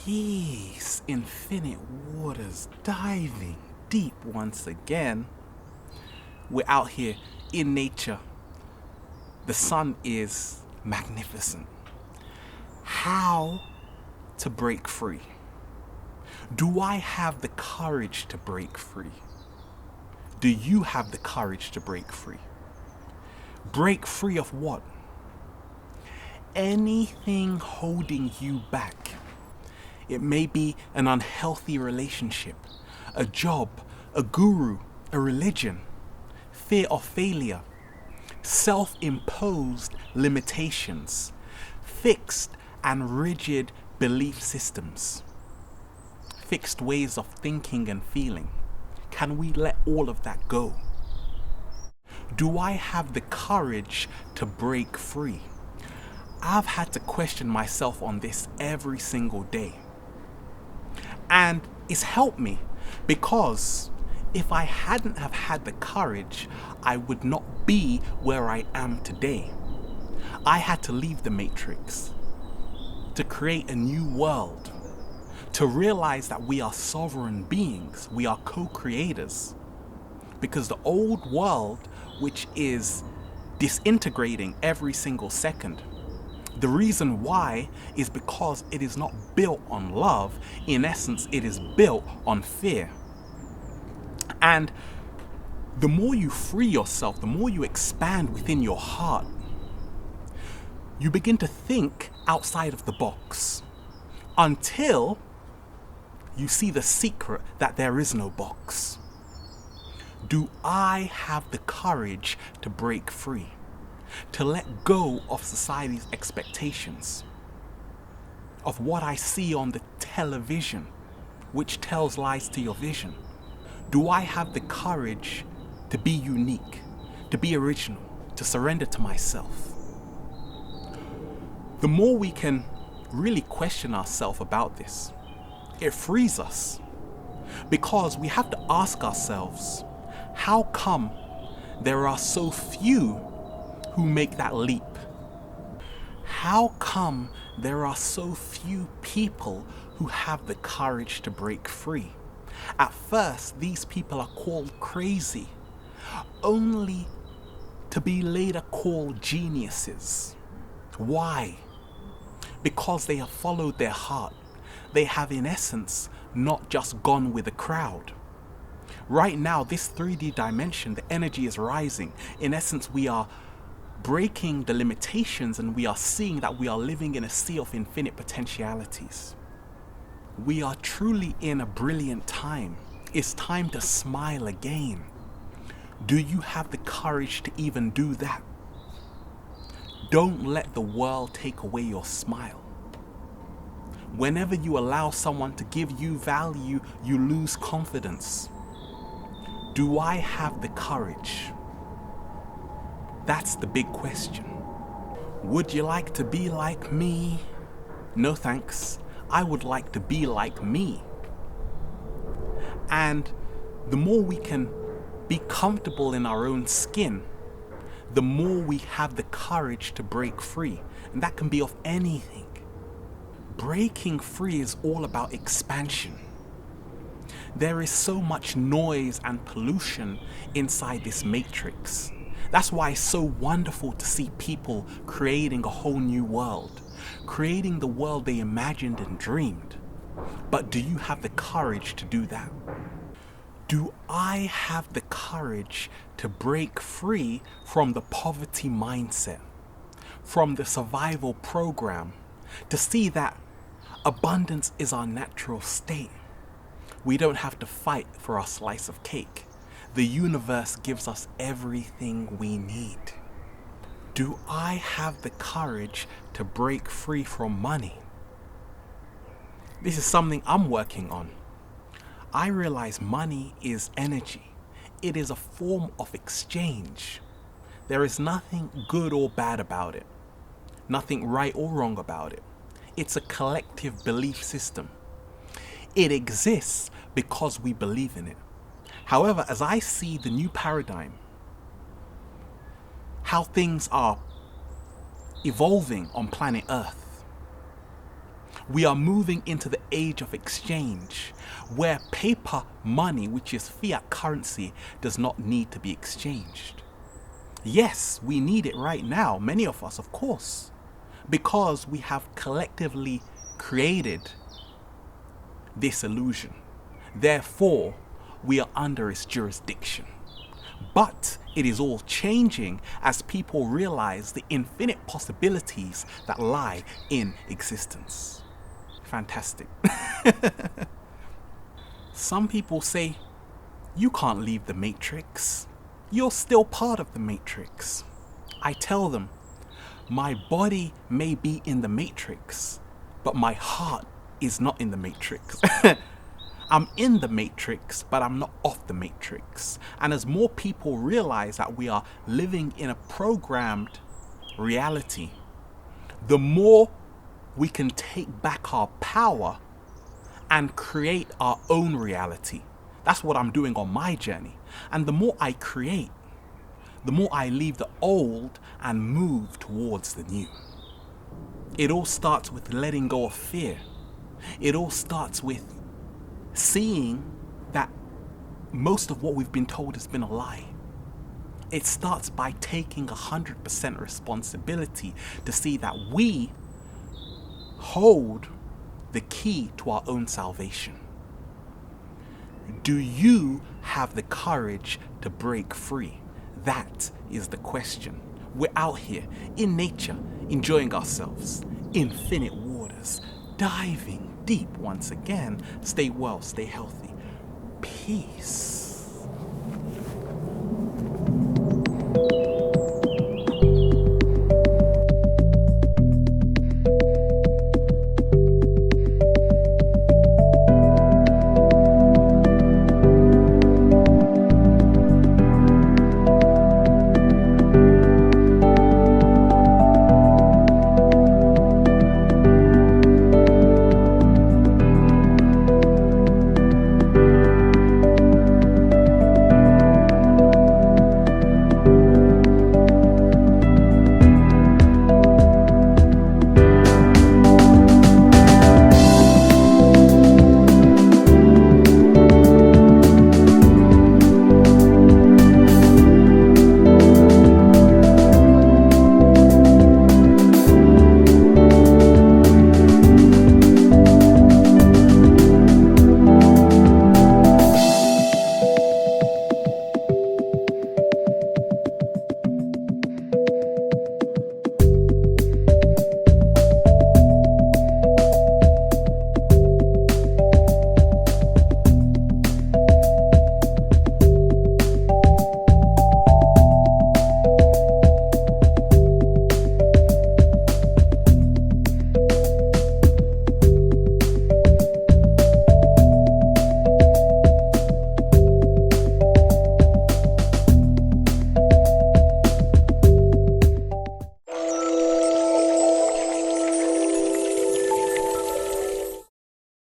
Peace, infinite waters, diving deep once again. We're out here in nature. The sun is magnificent. How to break free? Do I have the courage to break free? Do you have the courage to break free? Break free of what? Anything holding you back. It may be an unhealthy relationship, a job, a guru, a religion, fear of failure, self-imposed limitations, fixed and rigid belief systems, fixed ways of thinking and feeling. Can we let all of that go? Do I have the courage to break free? I've had to question myself on this every single day. And it's helped me because if I hadn't have had the courage, I would not be where I am today. I had to leave the matrix to create a new world, to realize that we are sovereign beings, we are co-creators. Because the old world, which is disintegrating every single second, the reason why is because it is not built on love. In essence, it is built on fear. And the more you free yourself, the more you expand within your heart, you begin to think outside of the box until you see the secret that there is no box. Do I have the courage to break free? To let go of society's expectations, of what I see on the television, which tells lies to your vision? Do I have the courage to be unique, to be original, to surrender to myself? The more we can really question ourselves about this, it frees us, because we have to ask ourselves, how come there are so few who make that leap? How come there are so few people who have the courage to break free? At first, these people are called crazy, only to be later called geniuses. Why? Because they have followed their heart. They have, in essence, not just gone with the crowd. Right now, this 3D dimension, the energy is rising. In essence, we are breaking the limitations and we are seeing that we are living in a sea of infinite potentialities. We are truly in a brilliant time. It's time to smile again. Do you have the courage to even do that? Don't let the world take away your smile. Whenever you allow someone to give you value, you lose confidence. Do I have the courage? That's the big question. Would you like to be like me? No thanks. I would like to be like me. And the more we can be comfortable in our own skin, the more we have the courage to break free. And that can be of anything. Breaking free is all about expansion. There is so much noise and pollution inside this matrix. That's why it's so wonderful to see people creating a whole new world, creating the world they imagined and dreamed. But do you have the courage to do that? Do I have the courage to break free from the poverty mindset, from the survival program, to see that abundance is our natural state? We don't have to fight for our slice of cake. The universe gives us everything we need. Do I have the courage to break free from money? This is something I'm working on. I realize money is energy. It is a form of exchange. There is nothing good or bad about it. Nothing right or wrong about it. It's a collective belief system. It exists because we believe in it. However, as I see the new paradigm, how things are evolving on planet Earth, We are moving into the age of exchange, where paper money, which is fiat currency, does not need to be exchanged. Yes, we need it right now, many of us, of course, because we have collectively created this illusion. Therefore, we are under its jurisdiction. But it is all changing as people realize the infinite possibilities that lie in existence. Fantastic. Some people say, you can't leave the matrix. You're still part of the matrix. I tell them, my body may be in the matrix, but my heart is not in the matrix. I'm in the matrix, but I'm not off the matrix. And as more people realize that we are living in a programmed reality, the more we can take back our power and create our own reality. That's what I'm doing on my journey. And the more I create, the more I leave the old and move towards the new. It all starts with letting go of fear. It all starts with seeing that most of what we've been told has been a lie. It starts by taking 100% responsibility to see that we hold the key to our own salvation. Do you have the courage to break free? That is the question. We're out here in nature, enjoying ourselves, infinite waters, diving deep once again. Stay well, stay healthy. Peace.